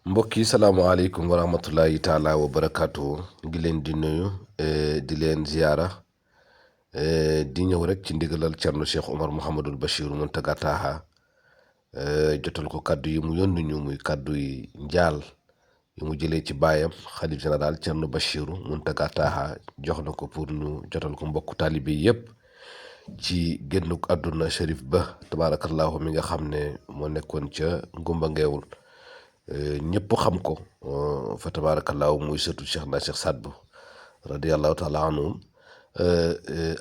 mbokk yi salaamaaleykum wa rahmatullahi taala wa barakaatu ngi leen di nuyu di leen ziyaara di ñëw rek ci ndigalal Cerno Cheikh Omar Mouhamadul Bachir Muntaga Taaha jotal ko kàddu yi mu yónni ñu muy kàddu yi njaal yi mu jëlee ci baayam xalif général Cerno Bachiru Muntaga Taaha jox na ko pour ñu jotal ko mbokku taalibe yépp ci génnuk àdduna Cherif Ba tabaarakallaahu mi nga xam ne moo nekkoon ca Ngumba Ngeewul ñëpp xam ko fa tabaarakallaahu muy sëtu Cheikh na Cheikh Saad Bou radiyallahu taala anhum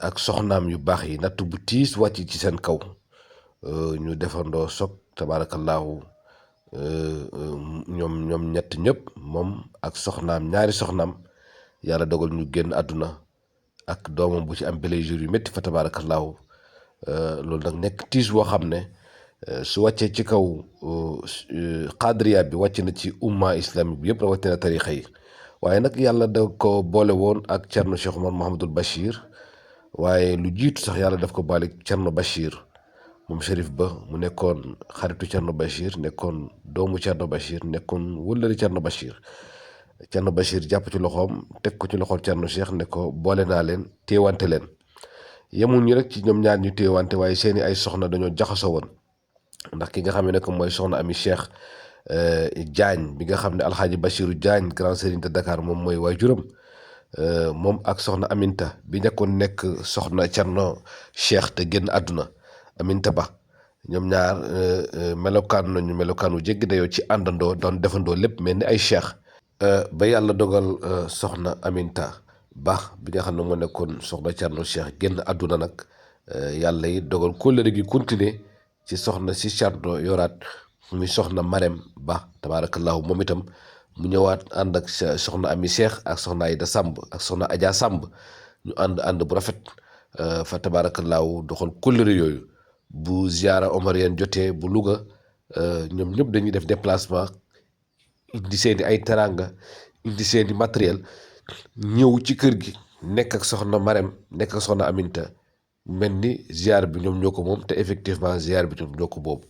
ak soxnaam yu baax yi natt bu tiis wàcc ci seen kaw ñu defandoo soog tabaarakallaahu ñoom ñett ñëpp moom ak soxnaam ñaari soxnaam yàlla dogal ñu génn àdduna ak doomam bu ci am blessure yu métti fa tabaarakallaahu loolu nag nekk tiis boo xam ne su wàccee ci kaw xaadriya bi wàcc na ci umma islamique bi yëpp rawatina tarixa yi waaye nag yàlla da ko boole woon ak Cerno Cheikh Omar Mouhamadul Bachir waaye lu jiitu sax yàlla daf ko baale Cerno Bachir moom Cherif Ba mu nekkoon xaritu Cerno Bachir nekkoon doomu Cerno Bachir nekkoon wëllëri Cerno Bachir Cerno Bachir jàpp ci loxoom teg ko ci loxoom Cerno Cheikh ne ko boole naa leen téewante leen yemul ñu rek ci ñoom ñaar ñu téewante waaye seeni ay soxna dañoo jaxasoo woon ndax ki nga xam ne mooy soxna Ami Cheikh Diagne bi nga xam ne alxaaji Bachiru Diagne grand serigne de Dakar moom mooy waajuram moom ak soxna Aminta bi nekk soxna Cerno Cheikh te génn àdduna Aminta Ba ñoom ñaar melokaan nañu melokaanu jéggi dayoo ci àndandoo doon defandoo lépp mel ni ay cheikh ba yàlla dogal soxna Aminta Ba bi nga xam ne moo nekkoon soxna Cerno Cheikh génn àdduna nag yàlla yi dogal kóllëre gi continuer ci soxna si Cerno yoraat muy soxna Marème Ba tabaarakallaahu moom itam mu ñëwaat ànd ak soxna Ami Cheikh ak soxna Ayda Samb ak soxna Adja Samb ñu ànd bu rafet fa tabaarakallaahu doxal kóllëre yooyu bu ziara omarienne jotee bu Louga ñoom ñëpp dañuy def déplacement indi seeni ay teranga indi seeni matériel ñëw ci kër gi nekk ak soxna Marème nekk ak soxna Aminta mel ni ziar bi ñoom ñoo ko moom te effectivement ziar bi ñoom ñoo ko boobu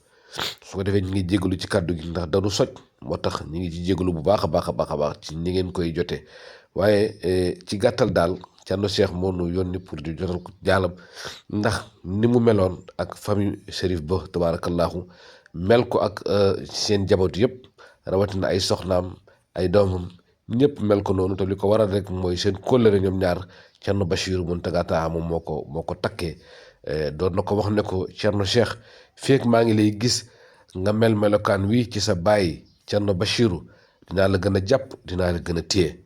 su ko defee ñu ngi jégalu ci kàddu gi ndax dañu soj moo tax ñu ngi ci jégalu bu baax a baax a baax a baax ci ñi ngeen koy jotee waaye ci gàttal daal Cerno Cheikh moo nu yónni pour di jotal ko jaalam ndax ni mu meloon ak famille Cherif Ba tabaarakallaahu mel ko ak seen jaboot yëpp rawatina ay soxnaam ay doomam ñëpp mel ko noonu te li ko waral rek mooy seen kóllëre ñoom ñaar Cerno Bachir Muntaga Taaha moom moo ko takkee doon na ko wax ne ko Cerno Cheikh feek maa ngi lay gis nga melokaan wi ci sa baay Cerno Bachiru dinaa la gën a jàpp dinaa la gën a téye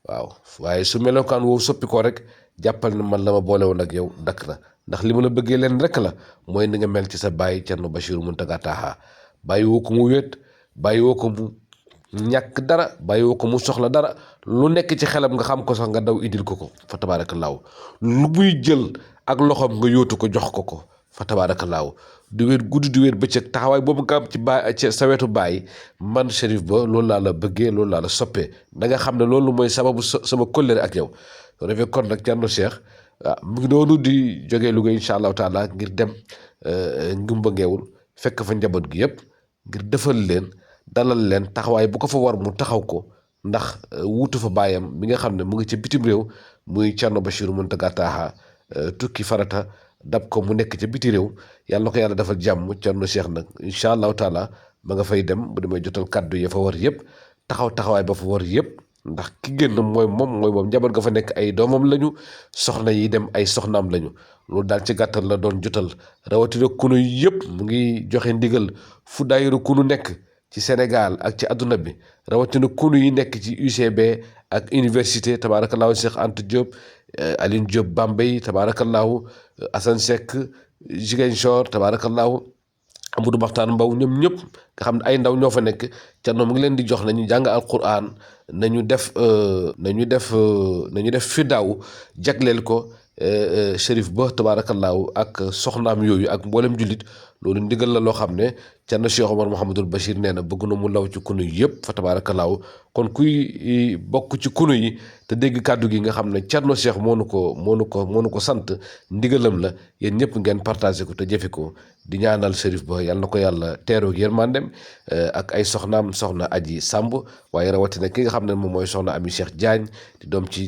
waaw waaye su melokaan woowu soppi ko rek jàppal ne man la ma boole woon ak yow dakk na ndax li ma la bëggee leen rek la mooy ni nga mel ci sa baay Cerno Bachiru Muntaga Taaha bàyyi woo ko mu wéet bàyyi woo ko mu ñàkk dara bàyyi woo ko mu soxla dara lu nekk ci xelam nga xam ko sax nga daw indil ko fa tabaarakallaahu lu muy jël ak loxoom nga yóotu ko jox ko fa tabaarakallaahu du wéet guddi du wéet bëccëg taxawaay boobu nga am ci baay ci sa wetu baay man Cherif Ba loolu laa la bëggee loolu laa la soppee da nga xam ne loolu mooy sababu sama kóllëre ak yow soo defee kon nag Cerno Cheikh mu ngi noonu di jógee Louga incha allahu taala ngir dem Ngumba Ngeewul fekk fa njaboot gi yëpp ngir defal leen dalal leen taxawaay bu ko fa war mu taxaw ko ndax wuutu fa baayam mi nga xam ne mu ngi ci bitim réew muy Cerno Bachir Muntaga Taaha tukki farata dab ko mu nekk ca biti réew yàlla na ko yàlla defal jàmm Cerno Cheikh nag incha allahu taala ma nga fay dem bu demee jotal kàddu ya fa war yëpp taxawaay ba fa war yëpp ndax ki génn mooy moom njaboot ga fa nekk ay doomam lañu soxna yi dem ay soxnaam lañu loolu daal ci gàttal la doon jotal rawatina kunu yëpp mu ngi joxe ndigal fu daayiru kunu nekk ci Sénégal ak ci àdduna bi rawatina kunu yi nekk ci UCB ak université tabaarakallaahu Cheikh Anta Diop Aline Diop Bambey tabaarakallaahu Assane Seck Ziguinchor tabaarakallaahu Amadou Mahtar Mbow ñoom ñëpp nga xam ne ay ndaw ñoo fa nekk Cerno mu ngi leen di jox nañu jàng alquran nañu def firdaaw jagleel ko Cherif Ba tabaarakallaahu ak soxnaam yooyu ak mboolem jullit loolu ndigal la loo xam ne Cerno Cheikh Omar Mouhamadul Bachir nee na bëgg na mu law ci kunu yi yëpp fa tabaarakallaahu kon kuy bokk ci kunu yi te dégg kàddu gi nga xam ne Cerno Cheikh moo nu ko sant ndigalam la yéen ñëpp ngeen partagé ko te jëfe ko di ñaanal Cherif Ba yal na ko yàlla teeroog yërmandem ak ay soxnaam soxna Aji Samb waaye rawatina ki nga xam ne moom mooy soxna Ami Cheikh Diagne di doom ci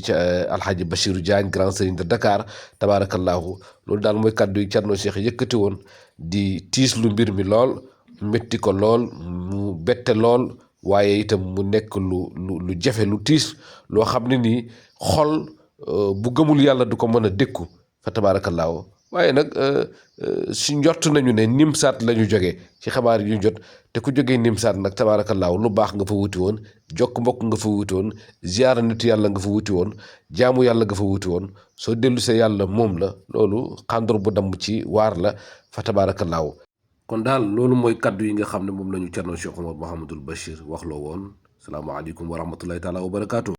Alhaji Bachirou Diagne grand serigne de Dakar tabaarakallaahu loolu daal mooy kàddu yi Cerno Cheikh yëkkati woon di tiis lu mbir mi lool métti ko lool mu bette lool waaye itam mu nekk lu jafe lu tiis loo xam ne nii xol bu gëmul yàlla du ko mën a dékku fa tabaarakallaahu waaye nag si njort nañu ne Nimsaat la ñu jógee ci xabaar yu ñu jot te ku jógee Nimsaat nag tabaarakallaahu lu baax nga fa wuti woon jokk mbokk nga fa wuti woon ziyaara nitu yàlla nga fa wuti woon jaamu yàlla nga fa wuti woon soo dellu see yàlla moom la loolu xàndoor bu damm ci waar la fa tabaarakallaahu kon daal loolu mooy kaddu yi nga xam ne moom la ñu Cerno Cheikh Omar Mouhamadul Bachir waxloo woon salaamaaleykum wa rahmatullahi taala wa barakaatu.